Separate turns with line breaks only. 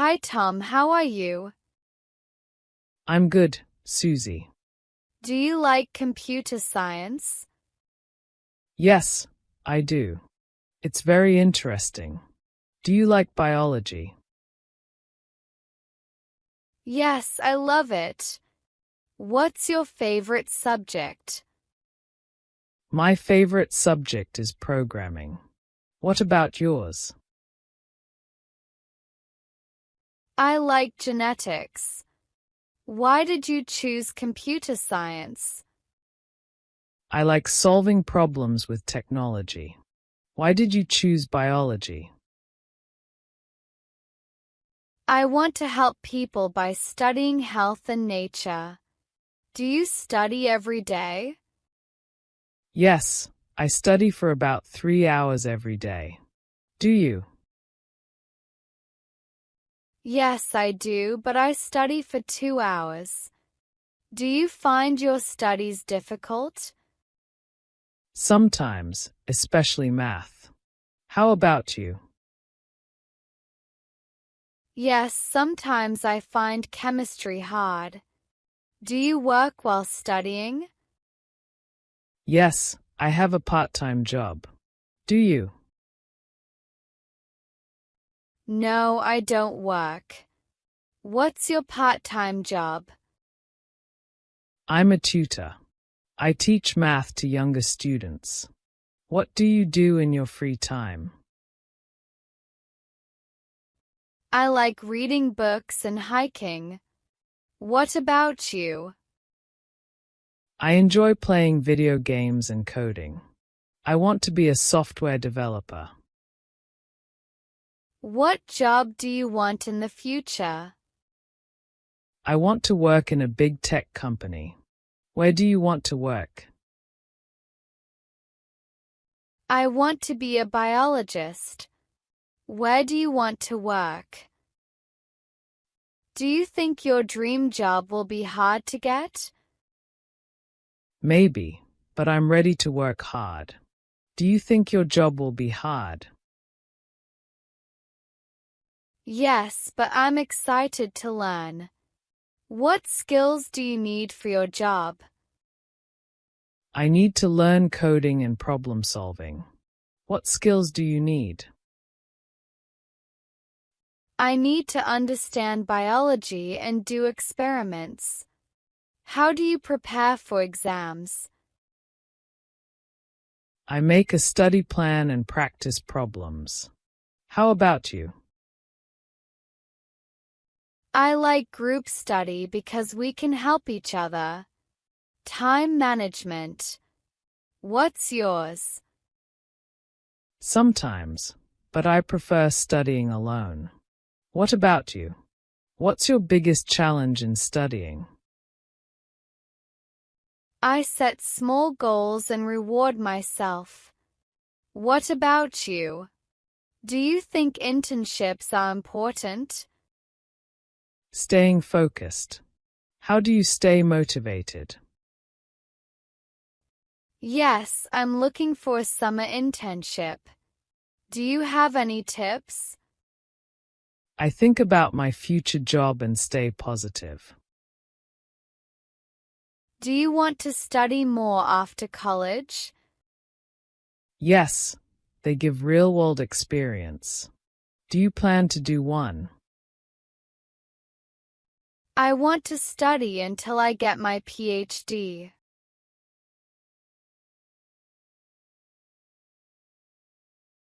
Hi Tom, how are you?
I'm good, Susie.
Do you like computer science?
Yes, I do. It's very interesting. Do you like biology?
Yes, I love it. What's your favorite subject?
My favorite subject is programming. What about yours?
I like genetics. Why did you choose computer science?
I like solving problems with technology. Why did you choose biology?
I want to help people by studying health and nature. Do you study every day?
Yes, I study for about 3 hours every day. Do you?
Yes, I do, but I study for 2 hours. Do you find your studies difficult?
Sometimes, especially math. How about you?
Yes, sometimes I find chemistry hard. Do you work while studying?
Yes, I have a part-time job. Do you?
No, I don't work. What's your part-time job?
I'm a tutor. I teach math to younger students. What do you do in your free time?
I like reading books and hiking. What about you?
I enjoy playing video games and coding. I want to be a software developer.
What job do you want in the future?
I want to work in a big tech company. Where do you want to work?
I want to be a biologist. Where do you want to work? Do you think your dream job will be hard to get?
Maybe, but I'm ready to work hard. Do you think your job will be hard?
Yes, but I'm excited to learn. What skills do you need for your job?
I need to learn coding and problem solving. What skills do you need?
I need to understand biology and do experiments. How do you prepare for exams?
I make a study plan and practice problems. How about you?
I like group study because we can help each other. Time management. What's yours?
Sometimes, but I prefer studying alone. What about you? What's your biggest challenge in studying?
I set small goals and reward myself. What about you? Do you think internships are important?
Staying focused. How do you stay motivated?
Yes, I'm looking for a summer internship. Do you have any tips?
I think about my future job and stay positive.
Do you want to study more after college?
Yes, they give real-world experience. Do you plan to do one?
I want to study until I get my PhD.